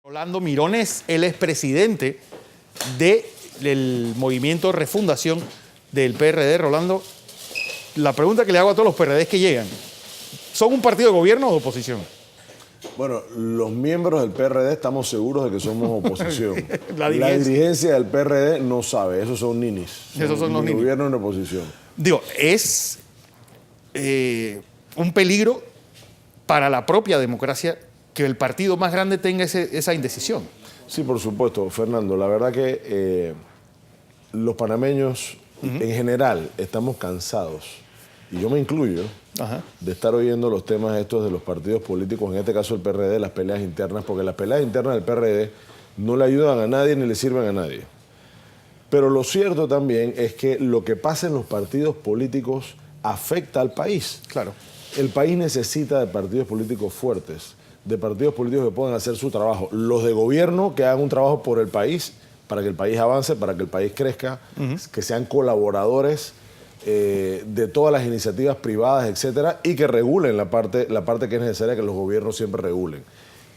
Rolando Mirones, él es presidente del movimiento Refundación del PRD. Rolando, la pregunta que le hago a todos los PRDs que llegan, ¿son un partido de gobierno o de oposición? Bueno, los miembros del PRD estamos seguros de que somos oposición. La dirigencia del PRD no sabe, esos son ninis. Esos son los ni ninis. gobierno ni oposición. Digo, es un peligro para la propia democracia que el partido más grande tenga esa indecisión. Sí, por supuesto, Fernando. La verdad que los panameños en general estamos cansados, y yo me incluyo, de estar oyendo los temas estos de los partidos políticos, en este caso el PRD, las peleas internas, porque las peleas internas del PRD no le ayudan a nadie ni le sirven a nadie. Pero lo cierto también es que lo que pasa en los partidos políticos afecta al país. Claro. El país necesita de partidos políticos fuertes, de partidos políticos que puedan hacer su trabajo. Los de gobierno que hagan un trabajo por el país, para que el país avance, para que el país crezca, que sean colaboradores de todas las iniciativas privadas, etcétera, y que regulen la parte que es necesaria que los gobiernos siempre regulen.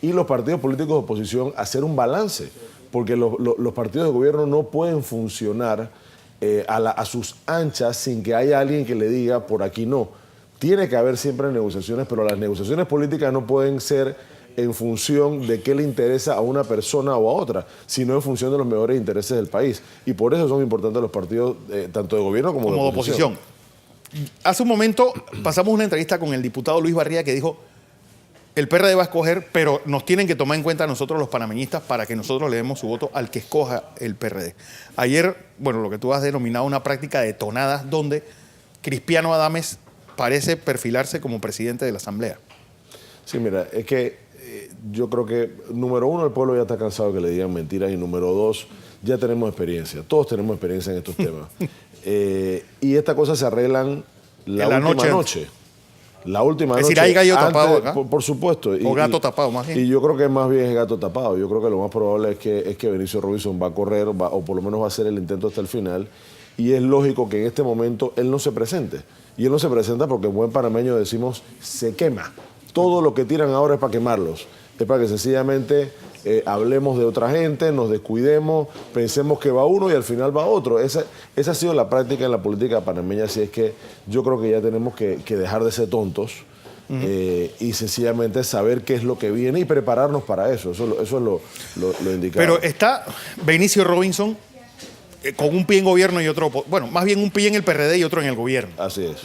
Y los partidos políticos de oposición hacer un balance, porque los partidos de gobierno no pueden funcionar a sus anchas sin que haya alguien que le diga por aquí no. Tiene que haber siempre negociaciones, pero las negociaciones políticas no pueden ser en función de qué le interesa a una persona o a otra, sino en función de los mejores intereses del país. Y por eso son importantes los partidos, tanto de gobierno como de oposición. Hace un momento pasamos una entrevista con el diputado Luis Barría que dijo, el PRD va a escoger, pero nos tienen que tomar en cuenta nosotros los panameñistas para que nosotros le demos su voto al que escoja el PRD. Ayer, bueno, lo que tú has denominado una práctica de tonadas donde Cristiano Adames parece perfilarse como presidente de la Asamblea. Sí, mira, es que yo creo que, número uno, el pueblo ya está cansado que le digan mentiras, y número dos, ya tenemos experiencia. Todos tenemos experiencia en estos temas. Y estas cosas se arreglan la última noche. La última noche. Es decir, hay gallo tapado acá. Por supuesto. O gato tapado, más bien. Y yo creo que más bien es gato tapado. Yo creo que lo más probable es que Benicio Robinson va a correr, o por lo menos va a hacer el intento hasta el final. Y es lógico que en este momento él no se presente. Y él no se presenta porque en buen panameño decimos, se quema. Todo lo que tiran ahora es para quemarlos. Es para que sencillamente hablemos de otra gente, nos descuidemos, pensemos que va uno y al final va otro. Esa ha sido la práctica en la política panameña, así es que yo creo que ya tenemos que dejar de ser tontos y sencillamente saber qué es lo que viene y prepararnos para eso. Eso es lo indicado. Pero está Benicio Robinson con un pie en gobierno y otro, bueno, más bien un pie en el PRD y otro en el gobierno. Así es.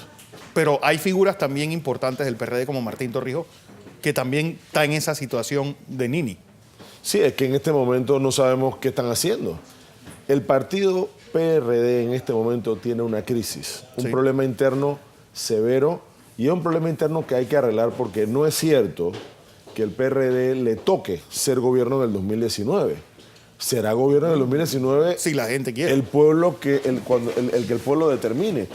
Pero hay figuras también importantes del PRD como Martín Torrijos, que también está en esa situación de Nini. Sí, es que en este momento no sabemos qué están haciendo. El partido PRD en este momento tiene una crisis, un problema interno severo, y es un problema interno que hay que arreglar porque no es cierto que el PRD le toque ser gobierno en el 2019. Será gobierno en el 2019 si la gente quiere. El pueblo que el pueblo determine.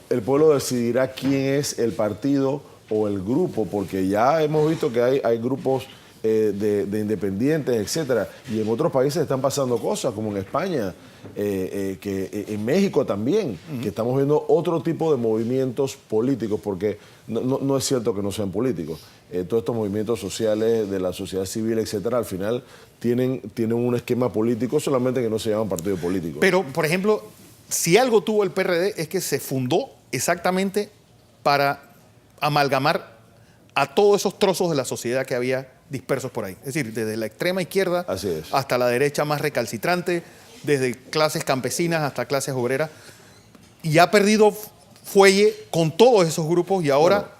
El pueblo decidirá quién es el partido o el grupo, porque ya hemos visto que hay grupos de independientes, etcétera, y en otros países están pasando cosas, como en España, que en México también, que estamos viendo otro tipo de movimientos políticos, porque no es cierto que no sean políticos. Todos estos movimientos sociales de la sociedad civil, etcétera, al final tienen un esquema político, solamente que no se llaman partidos políticos. Pero, por ejemplo, si algo tuvo el PRD es que se fundó exactamente para amalgamar a todos esos trozos de la sociedad que había dispersos por ahí. Es decir, desde la extrema izquierda hasta la derecha más recalcitrante, desde clases campesinas hasta clases obreras. Y ha perdido fuelle con todos esos grupos y ahora,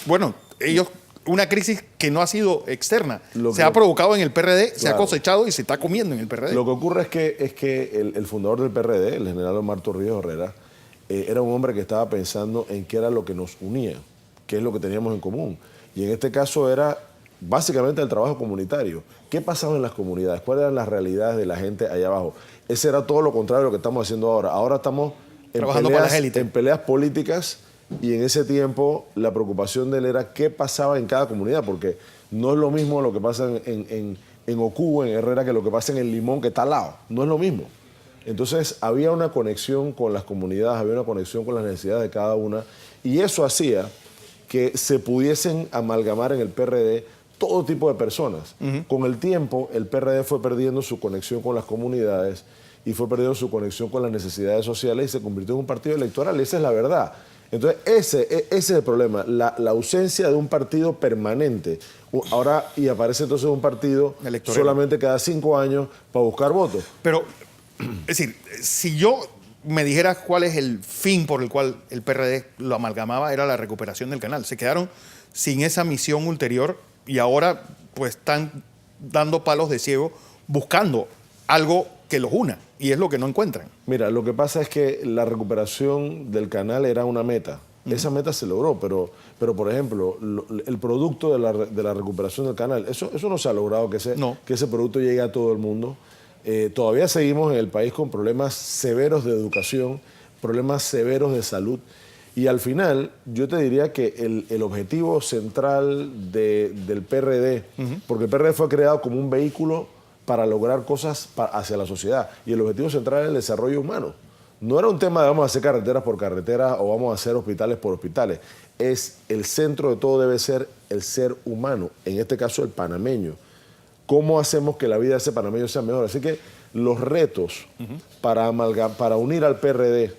bueno, ellos, una crisis que no ha sido externa. Se ha provocado en el PRD, se ha cosechado y se está comiendo en el PRD. Lo que ocurre es que el fundador del PRD, el general Omar Torrijos Herrera, era un hombre que estaba pensando en qué era lo que nos unía, qué es lo que teníamos en común. Y en este caso era básicamente el trabajo comunitario. ¿Qué pasaba en las comunidades? ¿Cuáles eran las realidades de la gente allá abajo? Ese era todo lo contrario de lo que estamos haciendo ahora. Ahora estamos en peleas políticas, y en ese tiempo la preocupación de él era qué pasaba en cada comunidad, porque no es lo mismo lo que pasa en Ocubo, en Herrera, que lo que pasa en el Limón, que está al lado. No es lo mismo. Entonces había una conexión con las comunidades, había una conexión con las necesidades de cada una, y eso hacía que se pudiesen amalgamar en el PRD todo tipo de personas. Con el tiempo, el PRD fue perdiendo su conexión con las comunidades y fue perdiendo su conexión con las necesidades sociales y se convirtió en un partido electoral. Esa es la verdad. Entonces, ese es el problema, la ausencia de un partido permanente. Ahora, y aparece entonces un partido Electoral. solamente cada 5 años para buscar votos. Pero, es decir, si yo me dijeras cuál es el fin por el cual el PRD lo amalgamaba, era la recuperación del canal. Se quedaron sin esa misión ulterior y ahora pues están dando palos de ciego buscando algo que los una y es lo que no encuentran. Mira, lo que pasa es que la recuperación del canal era una meta. Esa meta se logró, pero por ejemplo, el producto de la recuperación del canal, eso no se ha logrado que ese producto llegue a todo el mundo. Todavía seguimos en el país con problemas severos de educación, problemas severos de salud. Y al final, yo te diría que el objetivo central del PRD, porque el PRD fue creado como un vehículo para lograr cosas hacia la sociedad, y el objetivo central es el desarrollo humano. No era un tema de vamos a hacer carreteras por carreteras o vamos a hacer hospitales por hospitales. El centro de todo debe ser el ser humano, en este caso el panameño. ¿Cómo hacemos que la vida de ese panameño sea mejor? Así que los retos para unir al PRD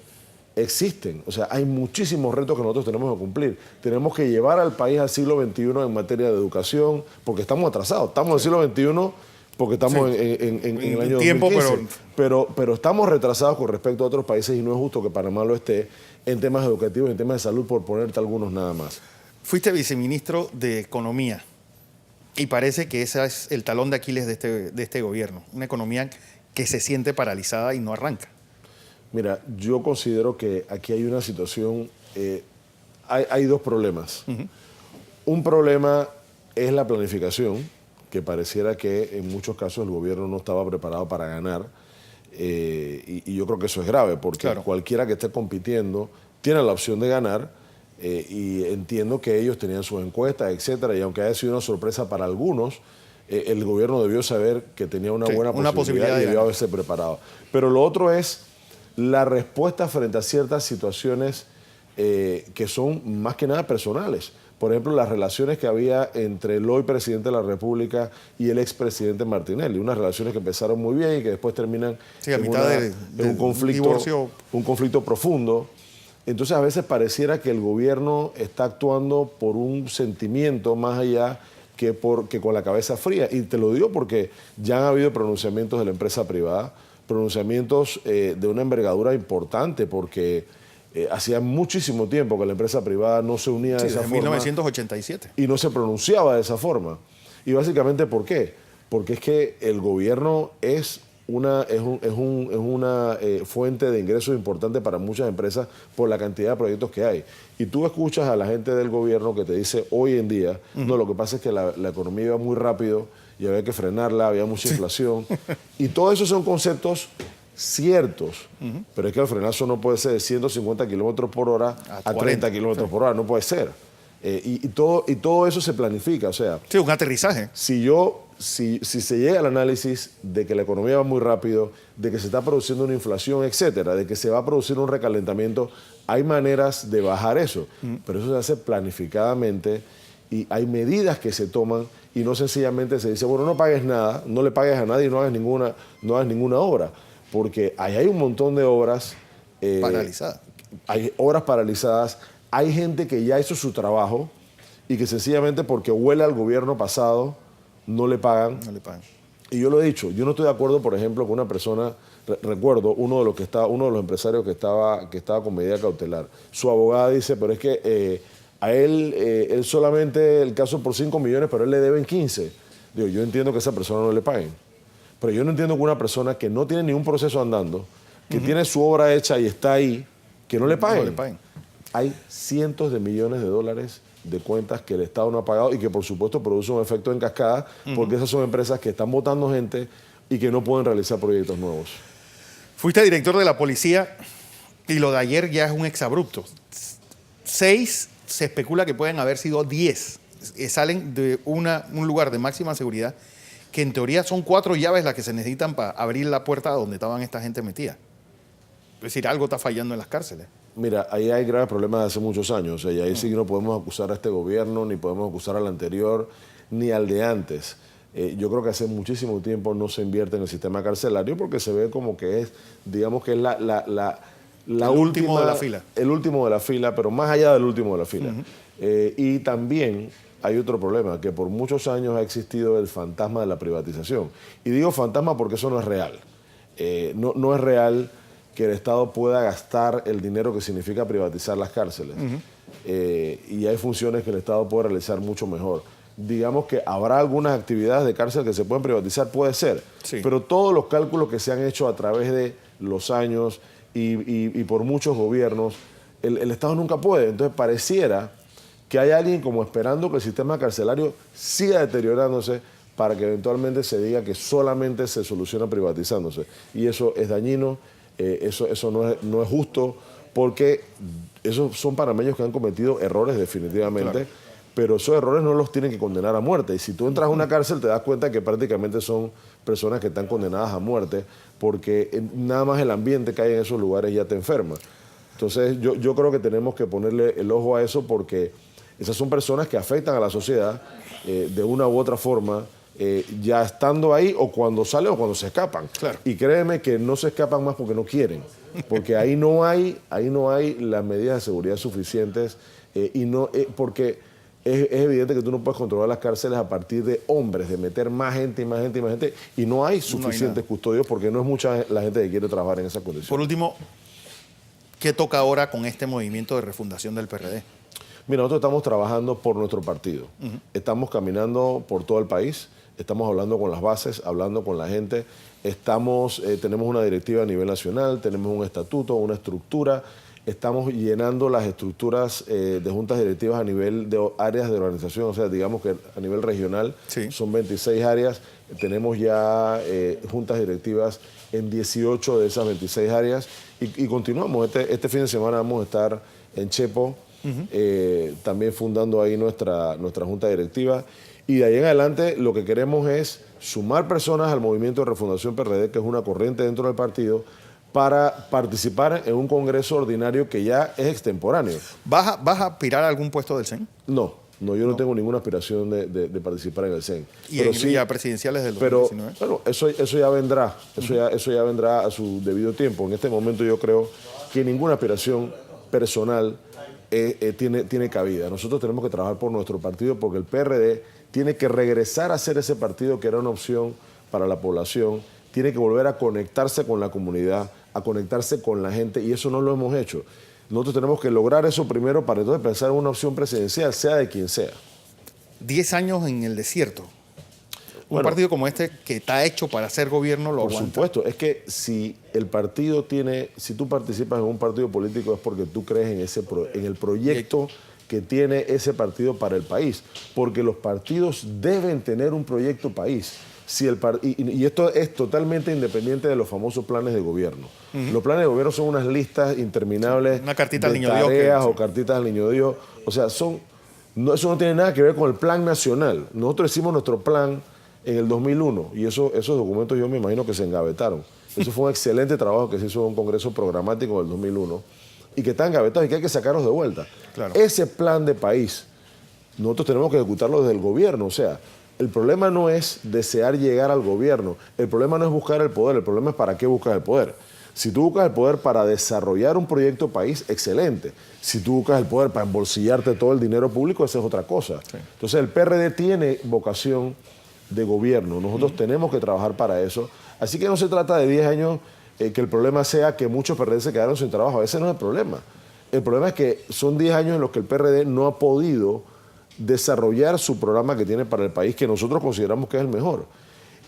existen. O sea, hay muchísimos retos que nosotros tenemos que cumplir. Tenemos que llevar al país al siglo XXI en materia de educación, porque estamos atrasados. Estamos en el siglo XXI porque estamos en el año 2015. Pero estamos retrasados con respecto a otros países y no es justo que Panamá lo esté en temas educativos, en temas de salud, por ponerte algunos nada más. Fuiste viceministro de Economía y parece que ese es el talón de Aquiles de este gobierno. Una economía que se siente paralizada y no arranca. Mira, yo considero que aquí hay una situación, hay dos problemas. Un problema es la planificación, que pareciera que en muchos casos el gobierno no estaba preparado para ganar, y yo creo que eso es grave, porque cualquiera que esté compitiendo tiene la opción de ganar, y entiendo que ellos tenían sus encuestas, etcétera, y aunque haya sido una sorpresa para algunos, el gobierno debió saber que tenía una buena posibilidad y debió haberse preparado. Pero lo otro es la respuesta frente a ciertas situaciones que son más que nada personales. Por ejemplo, las relaciones que había entre el hoy presidente de la República y el expresidente Martinelli. Unas relaciones que empezaron muy bien y que después terminan en un conflicto profundo. Entonces, a veces pareciera que el gobierno está actuando por un sentimiento más allá que con la cabeza fría. Y te lo digo porque ya han habido pronunciamientos de la empresa privada, pronunciamientos de una envergadura importante, porque hacía muchísimo tiempo que la empresa privada no se unía de esa forma. 1987. Y no se pronunciaba de esa forma. Y básicamente, ¿por qué? Porque es que el gobierno es una fuente de ingresos importante para muchas empresas por la cantidad de proyectos que hay. Y tú escuchas a la gente del gobierno que te dice hoy en día, no, lo que pasa es que la economía iba muy rápido y había que frenarla, había mucha inflación. Y todo eso son conceptos ciertos, pero es que el frenazo no puede ser de 150 kilómetros por hora a 30 kilómetros por hora, no puede ser. Y todo eso se planifica, o sea... Sí, un aterrizaje. Si se llega al análisis de que la economía va muy rápido, de que se está produciendo una inflación, etcétera, de que se va a producir un recalentamiento, hay maneras de bajar eso, pero eso se hace planificadamente y hay medidas que se toman y no sencillamente se dice, bueno, no pagues nada, no le pagues a nadie y no hagas ninguna obra. Porque ahí hay un montón de obras paralizadas. Hay obras paralizadas, hay gente que ya hizo su trabajo y que sencillamente porque huele al gobierno pasado no le pagan. No le pagan. Y yo lo he dicho, yo no estoy de acuerdo, por ejemplo, con una persona, recuerdo uno de los empresarios que estaba con medida cautelar. Su abogada dice, pero es que a él solamente el caso por 5 millones, pero él le deben 15. Digo, yo entiendo que a esa persona no le paguen. Pero yo no entiendo que una persona que no tiene ningún proceso andando, que tiene su obra hecha y está ahí, que no le paguen. No le paguen. Hay cientos de millones de dólares de cuentas que el Estado no ha pagado y que por supuesto producen un efecto en cascada, porque esas son empresas que están botando gente y que no pueden realizar proyectos nuevos. Fuiste director de la policía y lo de ayer ya es un exabrupto. 6, se especula que pueden haber sido 10. Salen de un lugar de máxima seguridad que en teoría son 4 llaves las que se necesitan para abrir la puerta donde estaban esta gente metida. Es decir, algo está fallando en las cárceles. Mira, ahí hay graves problemas de hace muchos años. O sea, y ahí sí no podemos acusar a este gobierno, ni podemos acusar al anterior, ni al de antes. Yo creo que hace muchísimo tiempo no se invierte en el sistema carcelario porque se ve como que es, digamos que es la último de la fila. El último de la fila, pero más allá del último de la fila. Y también hay otro problema, que por muchos años ha existido el fantasma de la privatización. Y digo fantasma porque eso no es real. No es real que el Estado pueda gastar el dinero que significa privatizar las cárceles. Y hay funciones que el Estado puede realizar mucho mejor. Digamos que habrá algunas actividades de cárcel que se pueden privatizar, puede ser, sí, pero todos los cálculos que se han hecho a través de los años y por muchos gobiernos, el Estado nunca puede. Entonces pareciera que hay alguien como esperando que el sistema carcelario siga deteriorándose para que eventualmente se diga que solamente se soluciona privatizándose. Y eso es dañino, eso no es justo, porque esos son panameños que han cometido errores definitivamente, claro, pero esos errores no los tienen que condenar a muerte. Y si tú entras a una cárcel te das cuenta que prácticamente son personas que están condenadas a muerte, porque nada más el ambiente que hay en esos lugares ya te enferma. Entonces yo creo que tenemos que ponerle el ojo a eso, porque esas son personas que afectan a la sociedad de una u otra forma, ya estando ahí o cuando salen o cuando se escapan. Claro. Y créeme que no se escapan más porque no quieren, porque ahí no hay las medidas de seguridad suficientes porque es evidente que tú no puedes controlar las cárceles a partir de hombres, de meter más gente y más gente y más gente, y no hay suficientes custodios porque no es mucha la gente que quiere trabajar en esa condición. Por último, ¿qué toca ahora con este movimiento de refundación del PRD? Mira, nosotros estamos trabajando por nuestro partido. Estamos caminando por todo el país, estamos hablando con las bases, hablando con la gente. Tenemos una directiva a nivel nacional, tenemos un estatuto, una estructura. Estamos llenando las estructuras de juntas directivas a nivel de áreas de organización, o sea, digamos que a nivel regional, sí, son 26 áreas. Tenemos ya juntas directivas en 18 de esas 26 áreas y continuamos. Este fin de semana vamos a estar en Chepo, también fundando ahí nuestra junta directiva. Y de ahí en adelante lo que queremos es sumar personas al movimiento de refundación PRD, que es una corriente dentro del partido, para participar en un congreso ordinario que ya es extemporáneo. ¿Vas a aspirar a algún puesto del CEN? No, yo no tengo ninguna aspiración de participar en el CEN. ¿Y a presidenciales del 2019? Pero eso ya vendrá, eso ya vendrá a su debido tiempo. En este momento yo creo que ninguna aspiración personal tiene cabida. Nosotros tenemos que trabajar por nuestro partido, porque el PRD tiene que regresar a ser ese partido que era una opción para la población, tiene que volver a conectarse con la comunidad, a conectarse con la gente, y eso no lo hemos hecho. Nosotros tenemos que lograr eso primero para entonces pensar en una opción presidencial, sea de quien sea. 10 años en el desierto. Un partido como este, que está hecho para hacer gobierno, lo aguanta. Por supuesto, es que si tú participas en un partido político es porque tú crees en el proyecto que tiene ese partido para el país, porque los partidos deben tener un proyecto país. Y esto es totalmente independiente de los famosos planes de gobierno. Los planes de gobierno son unas listas interminables, una cartita de al niño tareas Dios o cartitas al niño Dios. O sea, eso no tiene nada que ver con el plan nacional. Nosotros hicimos nuestro plan en el 2001 y esos documentos yo me imagino que se engavetaron. Eso fue un excelente trabajo que se hizo en un congreso programático del 2001 y que está engavetado y que hay que sacarlos de vuelta. Claro. Ese plan de país, nosotros tenemos que ejecutarlo desde el gobierno. O sea, el problema no es desear llegar al gobierno, el problema no es buscar el poder, el problema es para qué buscas el poder. Si tú buscas el poder para desarrollar un proyecto país, excelente. Si tú buscas el poder para embolsillarte todo el dinero público, esa es otra cosa. Sí. Entonces el PRD tiene vocación de gobierno, nosotros tenemos que trabajar para eso. Así que no se trata de 10 años que el problema sea que muchos PRD se quedaron sin trabajo, ese no es el problema. El problema es que son 10 años en los que el PRD no ha podido desarrollar su programa que tiene para el país, que nosotros consideramos que es el mejor.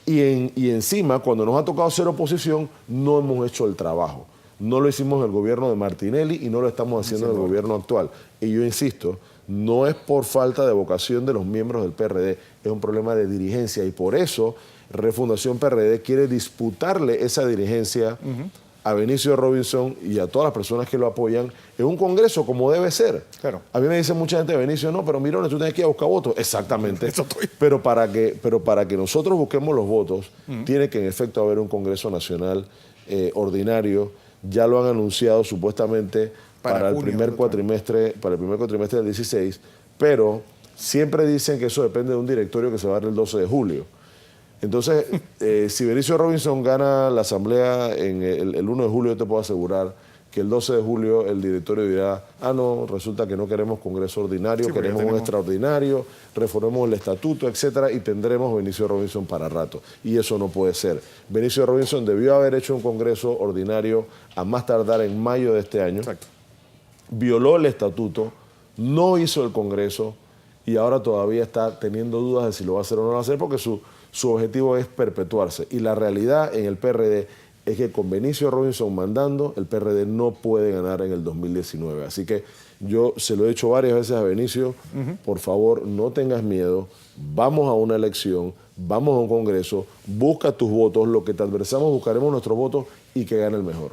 Y encima, cuando nos ha tocado ser oposición, no hemos hecho el trabajo. No lo hicimos en el gobierno de Martinelli y no lo estamos haciendo en el gobierno actual. Y yo insisto, no es por falta de vocación de los miembros del PRD, es un problema de dirigencia. Y por eso Refundación PRD quiere disputarle esa dirigencia a Benicio Robinson y a todas las personas que lo apoyan en un congreso como debe ser. Claro. A mí me dice mucha gente, Benicio, no, pero Mirones, tú tienes que ir a buscar votos. Exactamente. Eso estoy. Pero para que nosotros busquemos los votos, tiene que en efecto haber un congreso nacional ordinario. Ya lo han anunciado supuestamente para el junio primer del otro año. cuatrimestre del 16, pero siempre dicen que eso depende de un directorio que se va a dar el 12 de julio. Entonces, si Benicio Robinson gana la asamblea en el 1 de julio, yo te puedo asegurar que el 12 de julio el directorio dirá, no, resulta que no queremos congreso ordinario, Sí, porque queremos ya un tenemos- extraordinario, reformemos el estatuto, etcétera, y tendremos Benicio Robinson para rato. Y eso no puede ser. Benicio Robinson debió haber hecho un congreso ordinario a más tardar en mayo de este año. Exacto. Violó el estatuto, no hizo el congreso y ahora todavía está teniendo dudas de si lo va a hacer o no lo va a hacer porque su objetivo es perpetuarse. Y la realidad en el PRD es que con Benicio Robinson mandando, el PRD no puede ganar en el 2019. Así que yo se lo he dicho varias veces a Benicio, por favor, no tengas miedo, vamos a una elección, vamos a un congreso, busca tus votos, lo que te adversamos buscaremos nuestros votos y que gane el mejor.